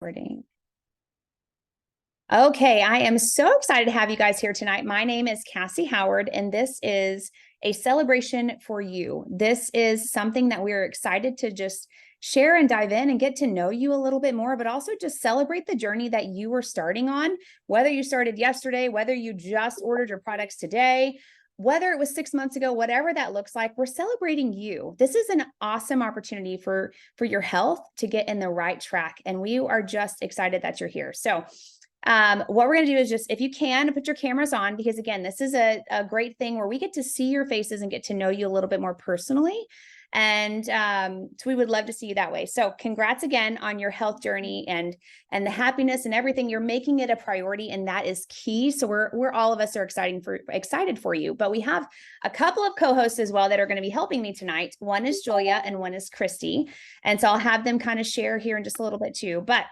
Recording. Okay, I am so excited to have you guys here tonight. My name is Cassie Howard, and this is a celebration for you. This is something that we're excited to just share and dive in and get to know you a little bit more, but also just celebrate the journey that you were starting on, whether you started yesterday, whether you just ordered your products today, whether it was 6 months ago, whatever that looks like. We're celebrating you. This is an awesome opportunity for your health to get in the right track, and we are just excited that you're here. So what we're going to do is just, if you can, put your cameras on, because again, this is a great thing where we get to see your faces and get to know you a little bit more personally. And so we would love to see you that way. So congrats again on your health journey and the happiness and everything. You're making it a priority, and that is key. So we're all of us are excited for you. But we have a couple of co-hosts as well that are going to be helping me tonight. One is Julia and one is Christy. And so I'll have them kind of share here in just a little bit too. But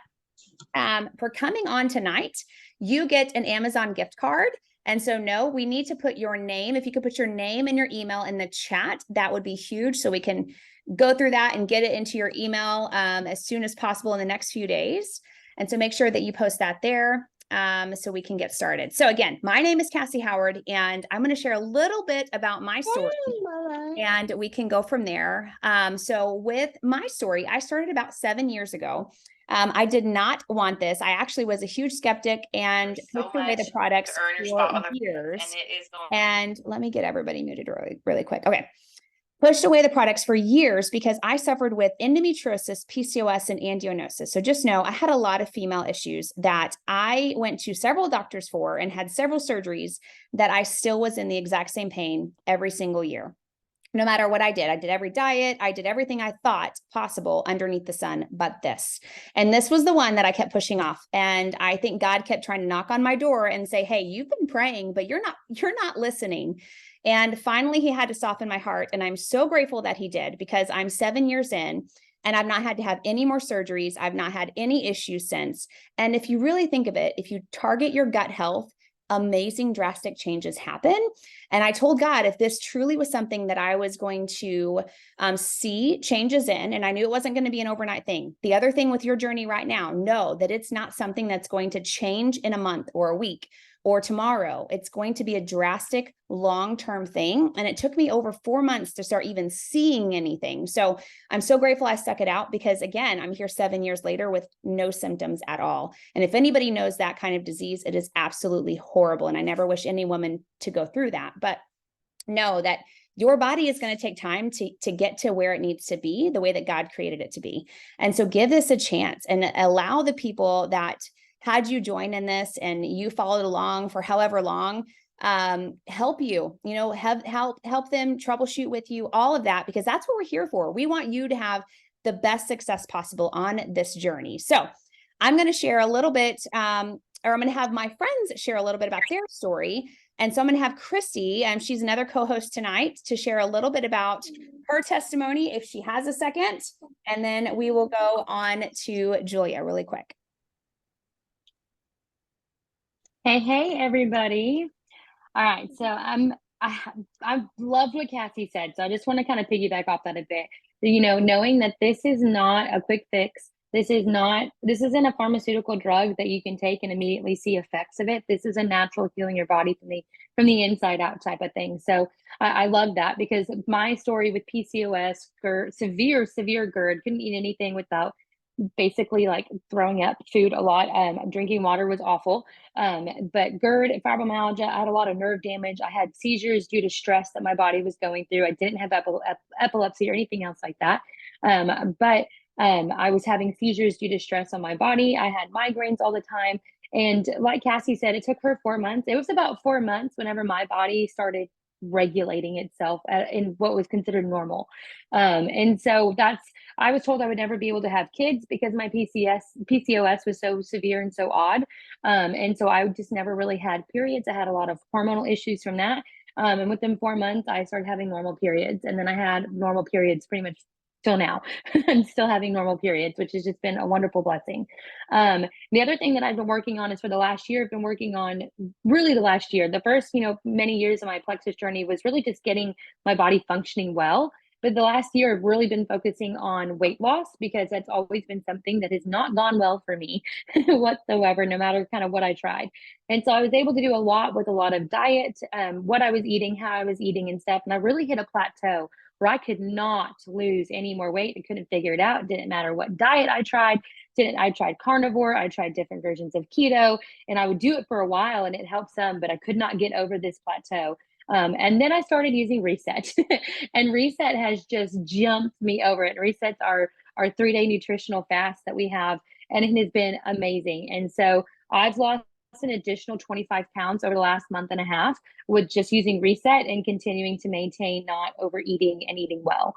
for coming on tonight, you get an Amazon gift card. And so no, we need to put your name. If you could put your name and your email in the chat, that would be huge. So we can go through that and get it into your email as soon as possible in the next few days. And so make sure that you post that there so we can get started. So again, my name is Cassie Howard, and I'm going to share a little bit about my story and we can go from there. So with my story, I started about 7 years ago. I did not want this. I actually was a huge skeptic and pushed away the products for years. And let me get everybody muted really quick. Okay. Pushed away the products for years because I suffered with endometriosis, PCOS, and adenomyosis. So just know I had a lot of female issues that I went to several doctors for and had several surgeries that I still was in the exact same pain every single year. No matter what I did every diet, I did everything I thought possible underneath the sun, but this. And this was the one that I kept pushing off. And I think God kept trying to knock on my door and say, hey, you've been praying, but you're not listening. And finally, he had to soften my heart. And I'm so grateful that he did, because I'm 7 years in and I've not had to have any more surgeries. I've not had any issues since. And if you really think of it, if you target your gut health, amazing drastic changes happen. And I told God, if this truly was something that I was going to see changes in, and I knew it wasn't going to be an overnight thing. The other thing with your journey right now, know that it's not something that's going to change in a month or a week or tomorrow. It's going to be a drastic long-term thing. And it took me over 4 months to start even seeing anything. So I'm so grateful I stuck it out, because again, I'm here 7 years later with no symptoms at all. And if anybody knows that kind of disease, it is absolutely horrible. And I never wish any woman to go through that. But know that your body is going to take time to get to where it needs to be, the way that God created it to be. And so give this a chance and allow the people that had you join in this and you followed along for however long, help you, help them troubleshoot with you, all of that, because that's what we're here for. We want you to have the best success possible on this journey. So I'm going to share a little bit, or I'm going to have my friends share a little bit about their story. And so I'm going to have Christy, and she's another co-host tonight, to share a little bit about her testimony, if she has a second. And then we will go on to Julia really quick. Hey, everybody. All right. So I love what Cassie said. So I just want to kind of piggyback off that a bit. Knowing that this is not a quick fix. This isn't a pharmaceutical drug that you can take and immediately see effects of it. This is a natural healing your body from the inside out type of thing. So I love that, because my story with PCOS, severe GERD, couldn't eat anything without basically like throwing up food a lot. Drinking water was awful. But GERD, fibromyalgia, I had a lot of nerve damage. I had seizures due to stress that my body was going through. I didn't have epilepsy or anything else like that. But I was having seizures due to stress on my body. I had migraines all the time. And like Cassie said, it took her 4 months. It was about 4 months whenever my body started regulating itself in what was considered normal. And so I was told I would never be able to have kids because my PCOS was so severe and so odd. And so I just never really had periods. I had a lot of hormonal issues from that. And within 4 months, I started having normal periods. And then I had normal periods pretty much till now. I'm still having normal periods, which has just been a wonderful blessing. The other thing that I've been working on is for the last year, I've been working on really the last year. The first, many years of my plexus journey was really just getting my body functioning well. But the last year, I've really been focusing on weight loss because that's always been something that has not gone well for me whatsoever, no matter kind of what I tried. And so I was able to do a lot with a lot of diet, what I was eating, how I was eating, and stuff. And I really hit a plateau where I could not lose any more weight. I couldn't figure it out. It didn't matter what diet I tried. Didn't I tried carnivore, I tried different versions of keto, and I would do it for a while and it helped some, but I could not get over this plateau. And then I started using Reset, and Reset has just jumped me over it. Reset's our 3-day nutritional fast that we have, and it has been amazing. And so I've lost an additional 25 pounds over the last month and a half with just using Reset and continuing to maintain not overeating and eating well.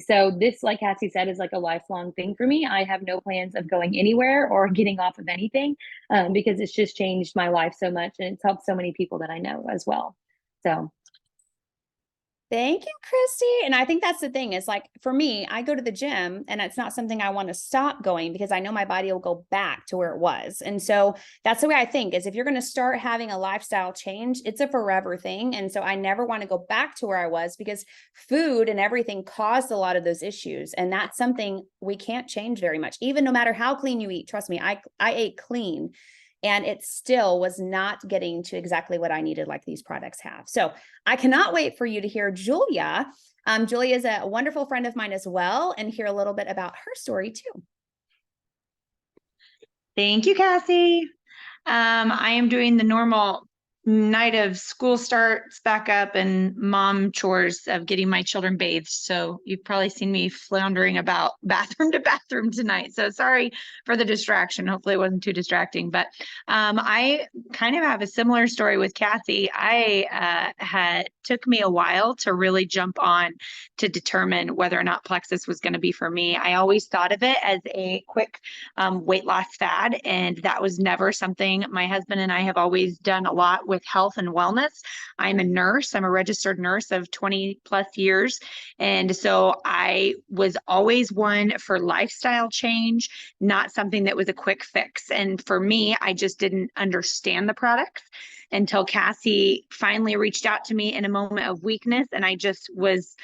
So this, like Cassie said, is like a lifelong thing for me. I have no plans of going anywhere or getting off of anything, because it's just changed my life so much, and it's helped so many people that I know as well. So Thank you, Christy. And I think that's the thing is like for me, I go to the gym and it's not something I want to stop going because I know my body will go back to where it was. And so that's the way I think is if you're going to start having a lifestyle change, it's a forever thing. And so I never want to go back to where I was because food and everything caused a lot of those issues. And that's something we can't change very much, even no matter how clean you eat. Trust me, I ate clean. And it still was not getting to exactly what I needed, like these products have. So I cannot wait for you to hear Julia. Julia is a wonderful friend of mine as well, and hear a little bit about her story too. Thank you, Cassie. I am doing the normal night of school starts back up and mom chores of getting my children bathed. So you've probably seen me floundering about bathroom to bathroom tonight. So sorry for the distraction. Hopefully it wasn't too distracting, but I kind of have a similar story with Cassie. Took me a while to really jump on to determine whether or not Plexus was going to be for me. I always thought of it as a quick weight loss fad, and that was never something. My husband and I have always done a lot with health and wellness. I'm a nurse. I'm a registered nurse of 20 plus years. And so I was always one for lifestyle change, not something that was a quick fix. And for me, I just didn't understand the products until Cassie finally reached out to me in a moment of weakness. And I just was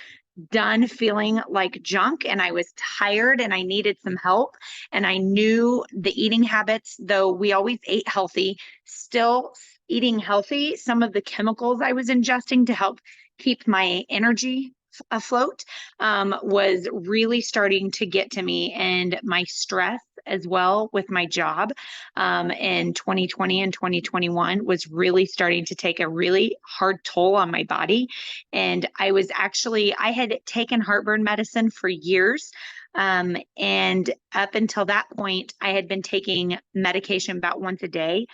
done feeling like junk, and I was tired and I needed some help. And I knew the eating habits, though we always ate healthy, still eating healthy, some of the chemicals I was ingesting to help keep my energy afloat was really starting to get to me, and my stress as well with my job in 2020 and 2021 was really starting to take a really hard toll on my body. And I had taken heartburn medicine for years. And up until that point, I had been taking medication about once a day.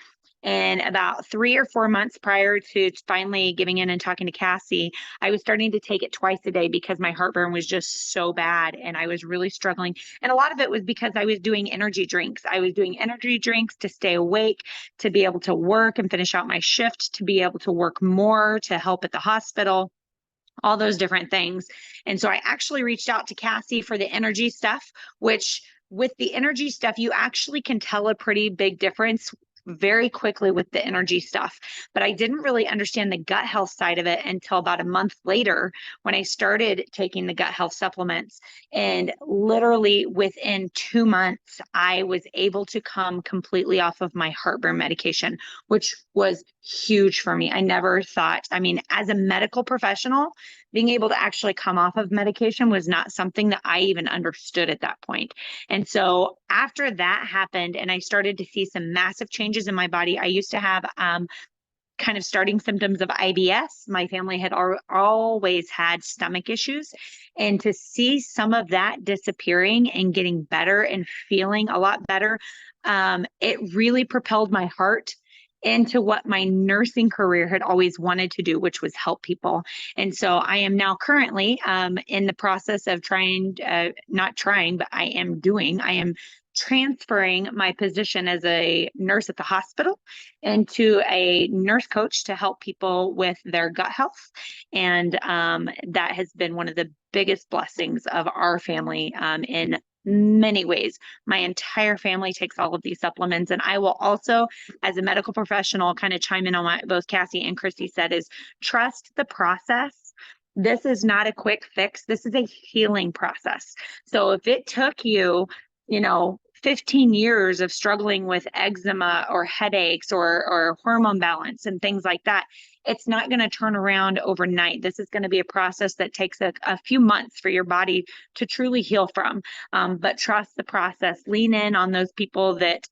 And about 3 or 4 months prior to finally giving in and talking to Cassie, I was starting to take it twice a day because my heartburn was just so bad and I was really struggling. And a lot of it was because I was doing energy drinks. I was doing energy drinks to stay awake, to be able to work and finish out my shift, to be able to work more, to help at the hospital, all those different things. And so I actually reached out to Cassie for the energy stuff, which with the energy stuff, you actually can tell a pretty big difference very quickly with the energy stuff. But I didn't really understand the gut health side of it until about a month later when I started taking the gut health supplements. And literally within 2 months, I was able to come completely off of my heartburn medication, which was huge for me. I never thought, as a medical professional, being able to actually come off of medication was not something that I even understood at that point. And so after that happened and I started to see some massive changes in my body, I used to have kind of starting symptoms of IBS. My family had always had stomach issues. And to see some of that disappearing and getting better and feeling a lot better, it really propelled my heart into what my nursing career had always wanted to do, which was help people. And so I am now currently in the process of I am transferring my position as a nurse at the hospital into a nurse coach to help people with their gut health. And that has been one of the biggest blessings of our family in many ways. My entire family takes all of these supplements. And I will also, as a medical professional, kind of chime in on what both Cassie and Christy said, is trust the process This is not a quick fix. This is a healing process. So if it took you, 15 years of struggling with eczema or headaches or hormone balance and things like that, it's not going to turn around overnight. This is going to be a process that takes a few months for your body to truly heal from. But trust the process. Lean in on those people that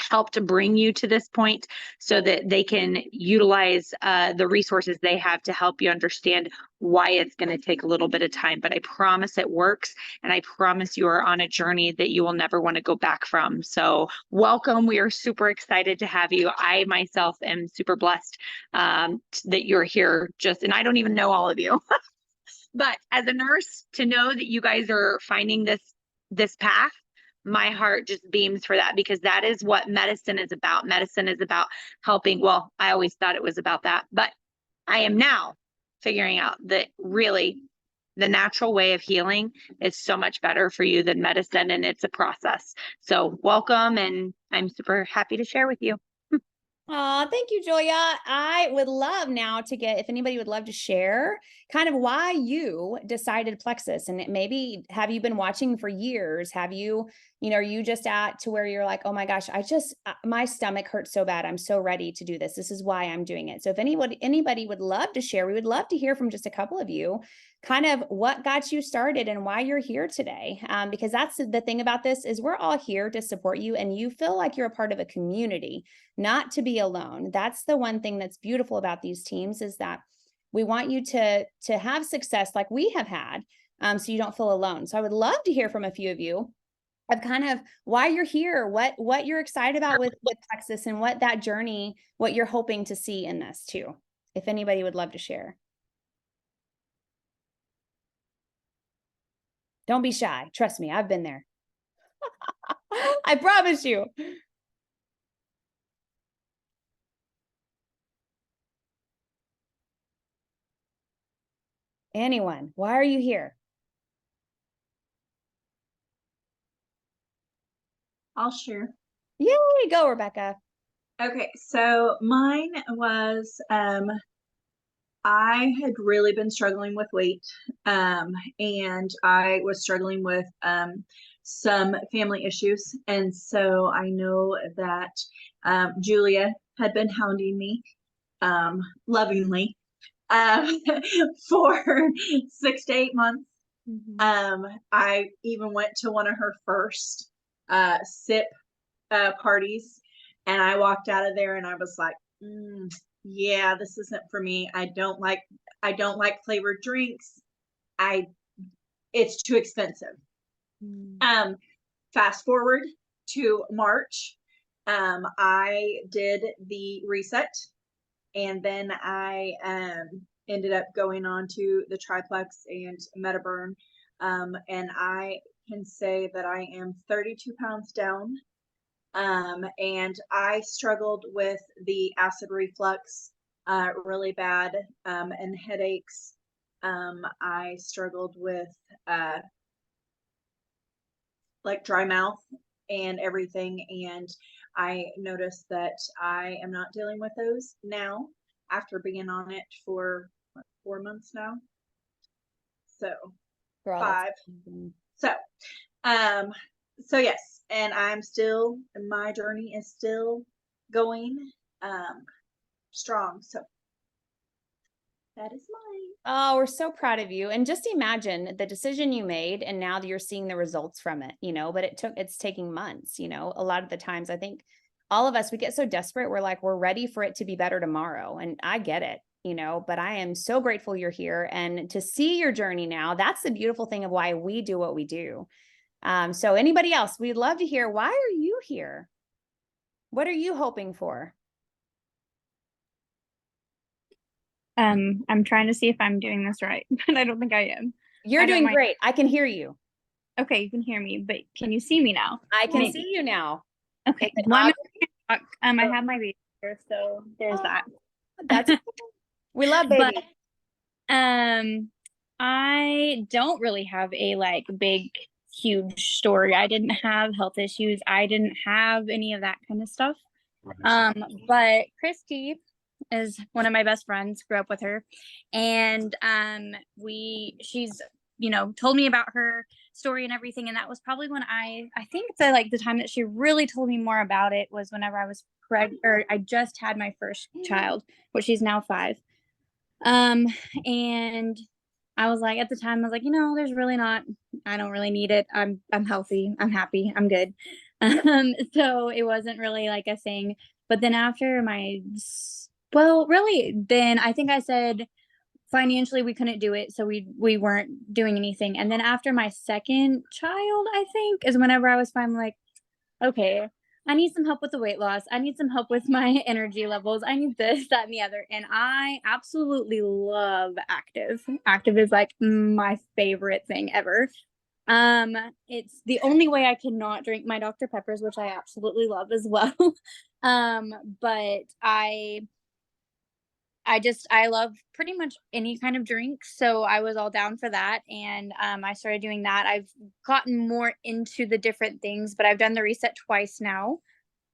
help to bring you to this point so that they can utilize the resources they have to help you understand why it's going to take a little bit of time. But I promise it works. And I promise you are on a journey that you will never want to go back from. So welcome. We are super excited to have you. I myself am super blessed that you're here and I don't even know all of you. But as a nurse, to know that you guys are finding this path, my heart just beams for that, because that is what medicine is about. Medicine is about helping. Well, I always thought it was about that, but I am now figuring out that really the natural way of healing is so much better for you than medicine, and it's a process. So welcome, and I'm super happy to share with you. Oh, thank you, Julia. I would love now to get, if anybody would love to share kind of why you decided Plexus, and maybe have you been watching for years? Have you, are you just at to where you're like, oh my gosh, my stomach hurts so bad. I'm so ready to do this. This is why I'm doing it. So if anybody would love to share, we would love to hear from just a couple of you, kind of what got you started and why you're here today. Because that's the thing about this is we're all here to support you, and you feel like you're a part of a community, not to be alone. That's the one thing that's beautiful about these teams, is that we want you to have success like we have had, so you don't feel alone. So I would love to hear from a few of you of kind of why you're here, what you're excited about with Plexus, and what that journey, what you're hoping to see in this too. If anybody would love to share. Don't be shy. Trust me, I've been there. I promise you. Anyone, why are you here? I'll share. Yay, go, Rebecca. Okay, so mine was I had really been struggling with weight, and I was struggling with some family issues. And so I know that Julia had been hounding me lovingly for 6 to 8 months. I even went to one of her first SIP parties, and I walked out of there and I was like, yeah, this isn't for me. I don't like flavored drinks. It's too expensive. Fast forward to March, I did the reset, and then I ended up going on to the Triplex and Metaburn, and I can say that I am 32 pounds down. And I struggled with the acid reflux really bad, and headaches. I struggled with like dry mouth and everything, and I noticed that I am not dealing with those now after being on it for 4 months now. So Girl, 5. So yes, and my journey is still going strong. So that is mine. Oh, we're so proud of you. And just imagine the decision you made, and now that you're seeing the results from it, but it's taking months, a lot of the times. I think all of us, we get so desperate. We're like, we're ready for it to be better tomorrow. And I get it, but I am so grateful you're here, and to see your journey now. That's the beautiful thing of why we do what we do. So anybody else, we'd love to hear, why are you here? What are you hoping for? I'm trying to see if I'm doing this right, but I don't think I am. You're doing great. I can hear you. Okay, you can hear me, but can you see me now? I can see you now. Okay. Well, I have my baby here, so there's that. That's we love babies. But I don't really have a big huge story. I didn't have health issues. I didn't have any of that kind of stuff. But Christy is one of my best friends, grew up with her. And she's, told me about her story and everything. And that was probably when I think the time that she really told me more about it was whenever I was pregnant, or I just had my first child, which she's now 5. And I was like, at the time, I was like, there's really not, I don't really need it. I'm healthy. I'm happy. I'm good. So it wasn't really like a thing. But then after then I think I said financially we couldn't do it. So we weren't doing anything. And then after my second child, I think is whenever I was finally like, okay, I need some help with the weight loss. I need some help with my energy levels. I need this, that, and the other. And I absolutely love Active. Active is like my favorite thing ever. It's the only way I cannot drink my Dr. Peppers, which I absolutely love as well. But I love pretty much any kind of drink. So I was all down for that. And I started doing that. I've gotten more into the different things, but I've done the reset twice now.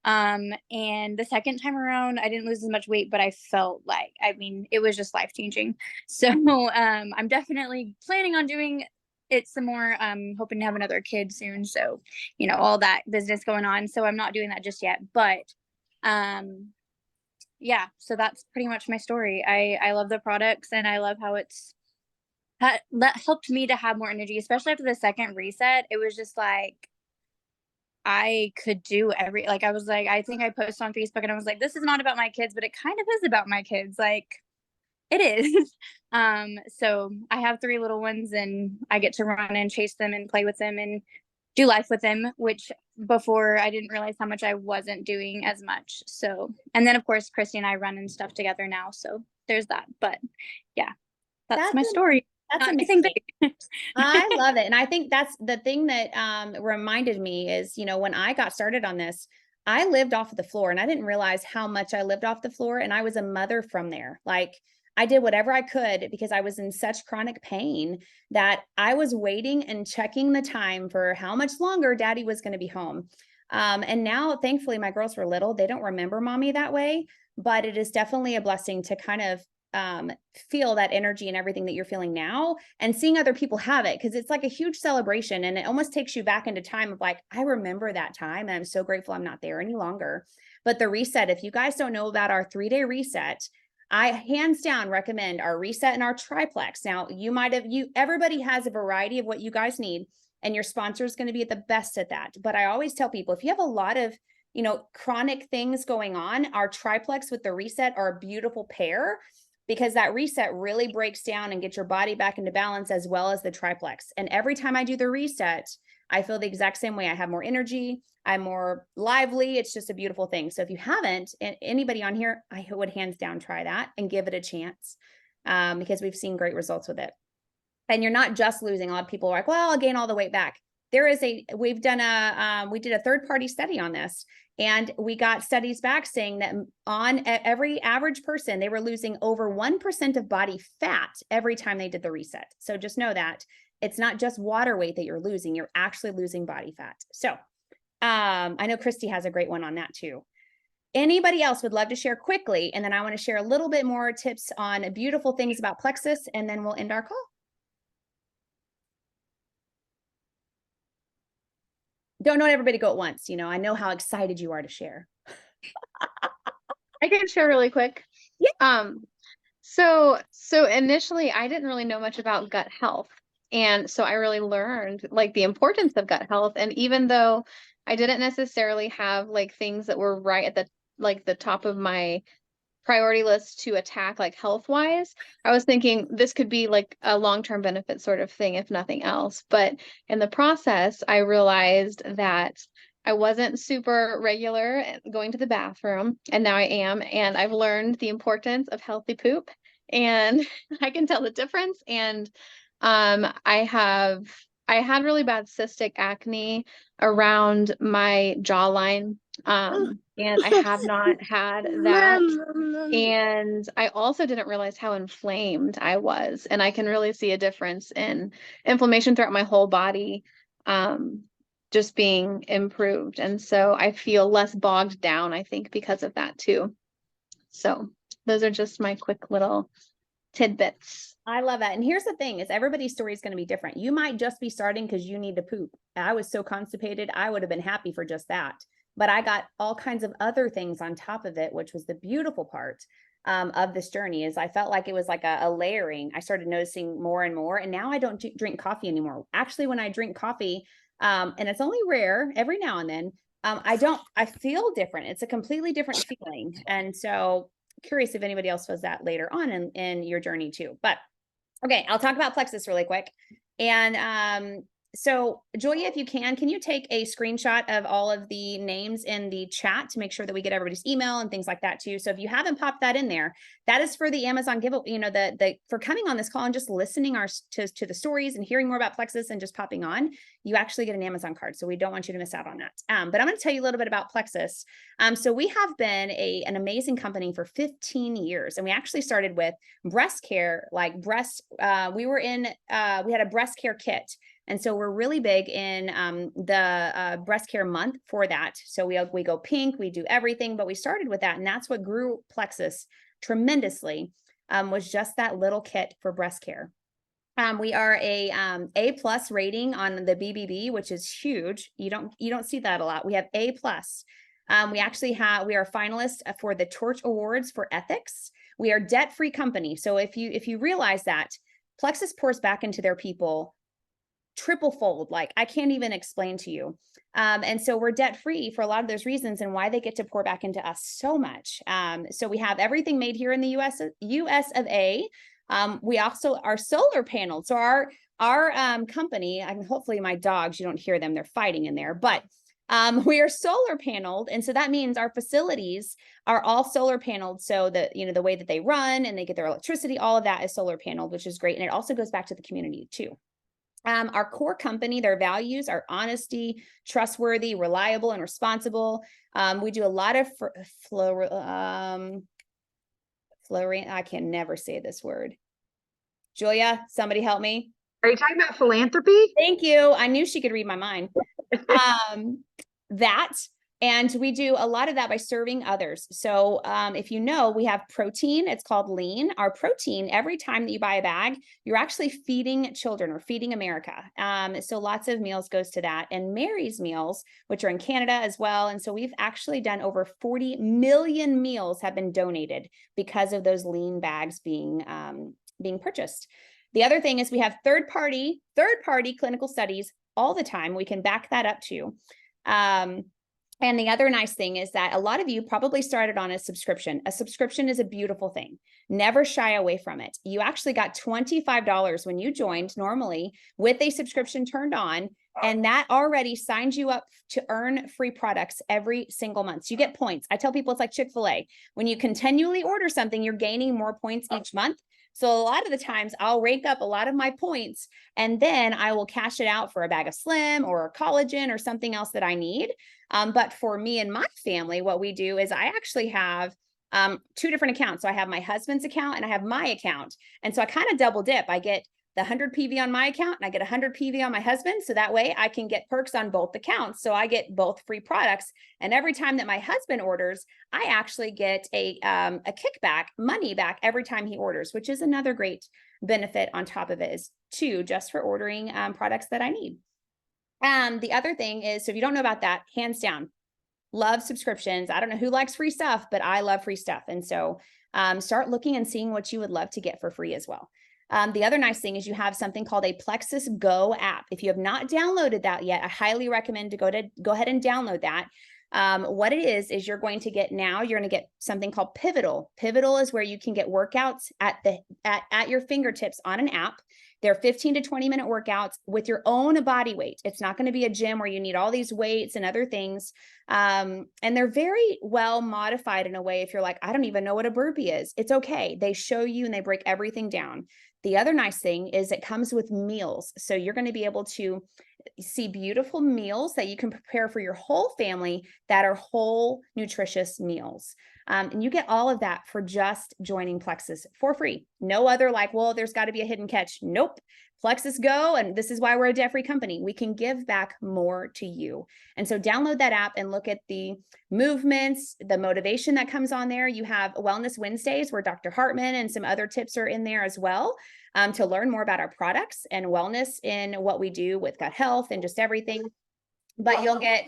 And the second time around, I didn't lose as much weight, but I felt like, it was just life changing. So I'm definitely planning on doing it some more. Hoping to have another kid soon. So, all that business going on. So I'm not doing that just yet, but yeah, so that's pretty much my story. I love the products, and I love how that helped me to have more energy, especially after the second reset. It was just like I could do I was like, I think I posted on Facebook and I was like, this is not about my kids, but it kind of is about my kids. Like it is. So I have 3 little ones, and I get to run and chase them and play with them and do life with them, which before I didn't realize how much I wasn't doing as much. So, and then of course, Christy and I run and stuff together now. So there's that. But yeah, that's my story. That's Anything amazing. big. I love it. And I think that's the thing that reminded me is, when I got started on this, I lived off of the floor, and I didn't realize how much I lived off the floor. And I was a mother from there. Like I did whatever I could because I was in such chronic pain that I was waiting and checking the time for how much longer daddy was going to be home. And now, thankfully, my girls were little. They don't remember mommy that way, but it is definitely a blessing to kind of feel that energy and everything that you're feeling now, and seeing other people have it, because it's like a huge celebration, and it almost takes you back into time of like, I remember that time, and I'm so grateful I'm not there any longer. But the reset, if you guys don't know about our 3-day reset, I hands down recommend our reset and our triplex. Now, everybody has a variety of what you guys need, and your sponsor is going to be the best at that. But I always tell people, if you have a lot of chronic things going on, our triplex with the reset are a beautiful pair, because that reset really breaks down and gets your body back into balance, as well as the triplex. And every time I do the reset, I feel the exact same way. I have more energy. I'm more lively. It's just a beautiful thing. So if you haven't, anybody on here, I would hands down try that and give it a chance, because we've seen great results with it. And you're not just losing. A lot of people are like, well, I'll gain all the weight back. We did a third-party study on this, and we got studies back saying that on every average person, they were losing over 1% of body fat every time they did the reset. So just know that it's not just water weight that you're losing, you're actually losing body fat. So I know Christy has a great one on that too. Anybody else would love to share quickly? And then I want to share a little bit more tips on beautiful things about Plexus, and then we'll end our call. Don't everybody go at once. I know how excited you are to share. I can share really quick. Yeah. So initially I didn't really know much about gut health. And so I really learned like the importance of gut health. And even though I didn't necessarily have like things that were right at the top of my priority list to attack like health wise, I was thinking this could be like a long-term benefit sort of thing, if nothing else. But in the process, I realized that I wasn't super regular going to the bathroom, and now I am. And I've learned the importance of healthy poop, and I can tell the difference. And I had really bad cystic acne around my jawline. And I have not had that. And I also didn't realize how inflamed I was. And I can really see a difference in inflammation throughout my whole body, just being improved. And so I feel less bogged down, I think, because of that too. So those are just my quick little tidbits. I love that. And here's the thing is everybody's story is going to be different. You might just be starting because you need to poop. I was so constipated. I would have been happy for just that. But I got all kinds of other things on top of it, which was the beautiful part of this journey is I felt like it was like a layering. I started noticing more and more. And now I don't drink coffee anymore. Actually, when I drink coffee, and it's only rare every now and then, I feel different. It's a completely different feeling. And so curious if anybody else was that later on in your journey too. But okay, I'll talk about Plexus really quick. And so Julia, if you can you take a screenshot of all of the names in the chat to make sure that we get everybody's email and things like that too. So if you haven't popped that in there, that is for the Amazon giveaway, you know, for coming on this call and just listening to the stories and hearing more about Plexus and just popping on, you actually get an Amazon card. So we don't want you to miss out on that. But I'm going to tell you a little bit about Plexus. So we have been an amazing company for 15 years, and we actually started with breast care, like we had a breast care kit. And so we're really big in the breast care month for that. So we go pink, we do everything, but we started with that. And that's what grew Plexus tremendously, was just that little kit for breast care. We are A+ rating on the BBB, which is huge. You don't see that a lot. We have A+. We are finalists for the Torch Awards for ethics. We are debt-free company. So if you realize that Plexus pours back into their people triple fold, like I can't even explain to you. And so we're debt free for a lot of those reasons and why they get to pour back into us so much. So we have everything made here in the US of A. We also are solar paneled. So our company, and hopefully my dogs, you don't hear them, they're fighting in there, but we are solar paneled. And so that means our facilities are all solar paneled. So that, you know, the way that they run and they get their electricity, all of that is solar paneled, which is great. And it also goes back to the community too. Our core company, their values are honesty, trustworthy, reliable, and responsible. We do a lot of I can never say this word. Julia, somebody help me. Are you talking about philanthropy? Thank you. I knew she could read my mind. And we do a lot of that by serving others. So if you know, we have protein, it's called Lean. Our protein, every time that you buy a bag, you're actually feeding children or feeding America. So lots of meals goes to that. And Mary's Meals, which are in Canada as well. And so we've actually done over 40 million meals have been donated because of those Lean bags being purchased. The other thing is we have third party clinical studies all the time. We can back that up too. And the other nice thing is that a lot of you probably started on a subscription. A subscription is a beautiful thing. Never shy away from it. You actually got $25 when you joined normally with a subscription turned on, and that already signs you up to earn free products every single month. So you get points. I tell people it's like Chick-fil-A. When you continually order something, you're gaining more points each month. So a lot of the times I'll rake up a lot of my points and then I will cash it out for a bag of Slim or a collagen or something else that I need. But for me and my family, what we do is I actually have two different accounts. So I have my husband's account and I have my account. And so I kind of double dip. I get the 100 PV on my account and I get 100 PV on my husband. So that way I can get perks on both accounts. So I get both free products. And every time that my husband orders, I actually get a kickback, money back every time he orders, which is another great benefit on top of it is too, just for ordering products that I need. The other thing is, so if you don't know about that, hands down, love subscriptions. I don't know who likes free stuff, but I love free stuff. And so start looking and seeing what you would love to get for free as well. The other nice thing is you have something called a Plexus Go app. If you have not downloaded that yet, I highly recommend to go ahead and download that. What it is you're going to get something called Pivotal. Pivotal is where you can get workouts at your fingertips on an app. They're 15 to 20 minute workouts with your own body weight. It's not going to be a gym where you need all these weights and other things. And they're very well modified in a way. If you're like, I don't even know what a burpee is, it's okay. They show you and they break everything down. The other nice thing is it comes with meals. So you're going to be able to see beautiful meals that you can prepare for your whole family that are whole, nutritious meals. And you get all of that for just joining Plexus for free. No other like, well, there's got to be a hidden catch. Nope. Plexus Go, and this is why we're a debt-free company. We can give back more to you. And so download that app and look at the movements, the motivation that comes on there. You have Wellness Wednesdays where Dr. Hartman and some other tips are in there as well, to learn more about our products and wellness in what we do with gut health and just everything. But you'll get,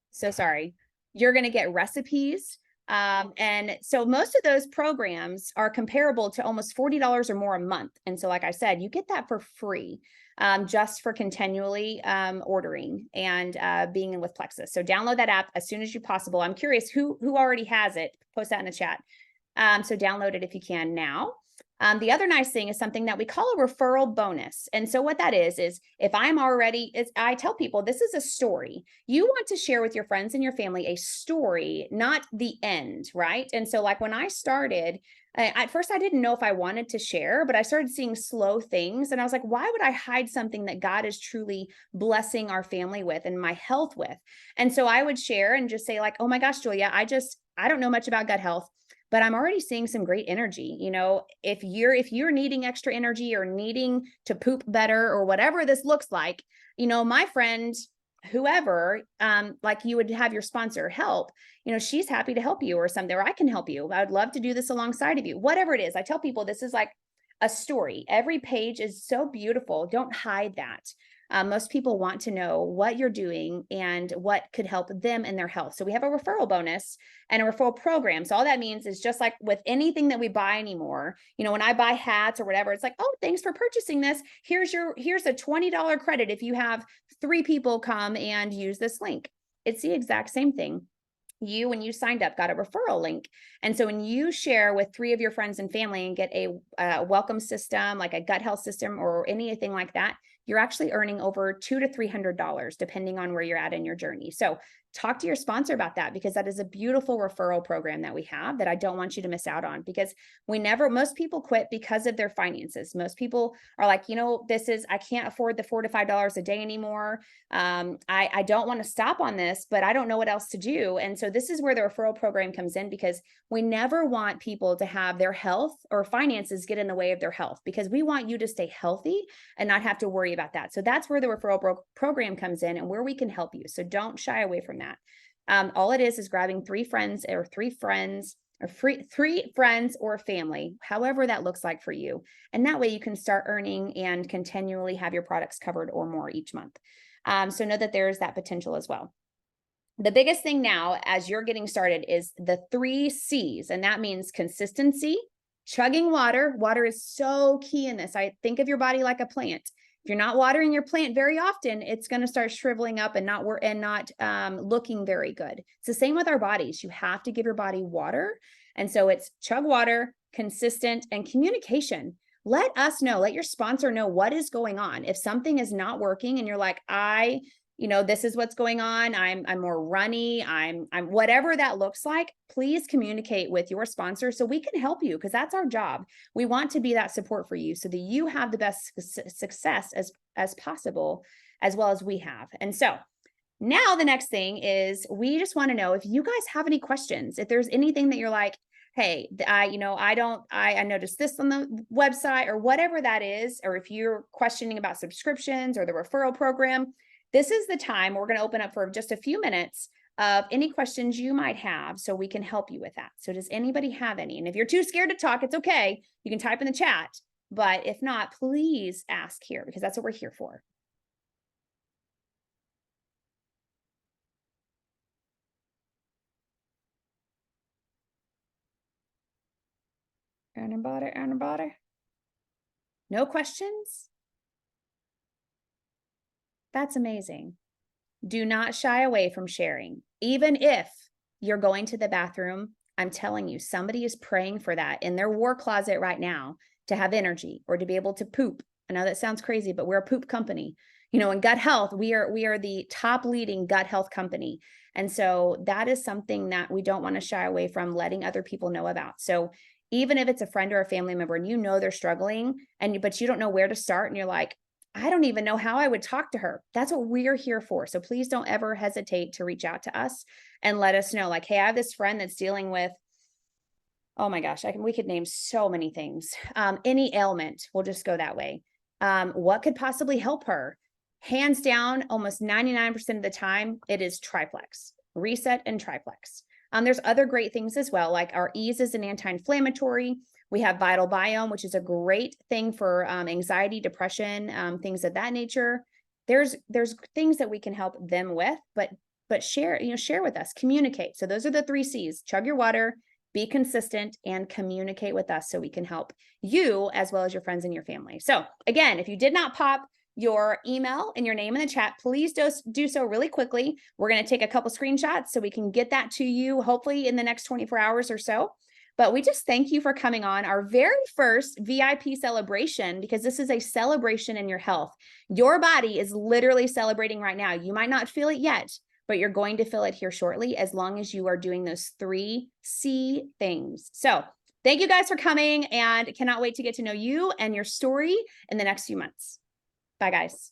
so sorry, you're going to get recipes. And so most of those programs are comparable to almost $40 or more a month. And so, like I said, you get that for free, just for continually ordering and being in with Plexus. So download that app as soon as you possible. I'm curious who already has it. Post that in the chat. So download it if you can now. The other nice thing is something that we call a referral bonus. And so what that is if I'm already, I tell people this is a story. You want to share with your friends and your family a story, not the end, right? And so like when I started, at first I didn't know if I wanted to share, but I started seeing slow things. And I was like, why would I hide something that God is truly blessing our family with and my health with? And so I would share and just say like, oh my gosh, Julia, I don't know much about gut health, but I'm already seeing some great energy. You know, if you're needing extra energy or needing to poop better or whatever this looks like, you know, my friend, whoever, like you would have your sponsor help, you know, she's happy to help you or something, or I can help you. I would love to do this alongside of you, whatever it is. I tell people this is like a story. Every page is so beautiful. Don't hide that. Most people want to know what you're doing and what could help them in their health. So we have a referral bonus and a referral program. So all that means is just like with anything that we buy anymore, you know, when I buy hats or whatever, it's like, oh, thanks for purchasing this. Here's a $20 credit if you have 3 people come and use this link. It's the exact same thing. You, when you signed up, got a referral link. And so when you share with 3 of your friends and family and get a welcome system, like a gut health system or anything like that, you're actually earning over $200 to $300, depending on where you're at in your journey. So talk to your sponsor about that, because that is a beautiful referral program that we have that I don't want you to miss out on, because most people quit because of their finances. Most people are like, you know, I can't afford the $4 to $5 a day anymore. I don't want to stop on this, but I don't know what else to do. And so this is where the referral program comes in, because we never want people to have their health or finances get in the way of their health, because we want you to stay healthy and not have to worry about that. So that's where the referral program comes in and where we can help you. So don't shy away from that. All it is grabbing 3 friends or 3 friends or 3 friends or family, however that looks like for you. And that way you can start earning and continually have your products covered or more each month. So know that there's that potential as well. The biggest thing now, as you're getting started, is the 3 C's, and that means consistency, chugging water. Water is so key in this. I think of your body like a plant. If you're not watering your plant very often, it's going to start shriveling up and not looking very good. It's the same with our bodies. You have to give your body water. And so it's chug water, consistent, and communication. Let us know, let your sponsor know what is going on. If something is not working and you're like, this is what's going on. I'm more runny. I'm whatever that looks like, please communicate with your sponsor so we can help you, because that's our job. We want to be that support for you so that you have the best success as possible, as well as we have. And so now the next thing is we just want to know if you guys have any questions, if there's anything that you're like, hey, I noticed this on the website or whatever that is, or if you're questioning about subscriptions or the referral program, this is the time we're going to open up for just a few minutes of any questions you might have so we can help you with that. So does anybody have any? And if you're too scared to talk, it's okay. You can type in the chat, but if not, please ask here, because that's what we're here for. Anybody? No questions? That's amazing. Do not shy away from sharing. Even if you're going to the bathroom, I'm telling you, somebody is praying for that in their war closet right now to have energy or to be able to poop. I know that sounds crazy, but we're a poop company. You know, in gut health, we are the top leading gut health company. And so that is something that we don't want to shy away from letting other people know about. So even if it's a friend or a family member and you know they're struggling but you don't know where to start and you're like, I don't even know how I would talk to her. That's what we're here for. So please don't ever hesitate to reach out to us and let us know, like, hey, I have this friend that's dealing with, oh my gosh, we could name so many things. Any ailment, we'll just go that way. What could possibly help her? Hands down, almost 99% of the time, it is Triplex, Reset and Triplex. There's other great things as well, like our Ease is an anti-inflammatory. We have Vital Biome, which is a great thing for anxiety, depression, things of that nature. There's things that we can help them with, but share with us, communicate. So those are the 3 C's: chug your water, be consistent, and communicate with us so we can help you as well as your friends and your family. So again, if you did not pop your email and your name in the chat, please do so really quickly. We're going to take a couple screenshots so we can get that to you hopefully in the next 24 hours or so. But we just thank you for coming on our very first VIP celebration, because this is a celebration in your health. Your body is literally celebrating right now. You might not feel it yet, but you're going to feel it here shortly, as long as you are doing those 3 C things. So thank you guys for coming, and cannot wait to get to know you and your story in the next few months. Bye, guys.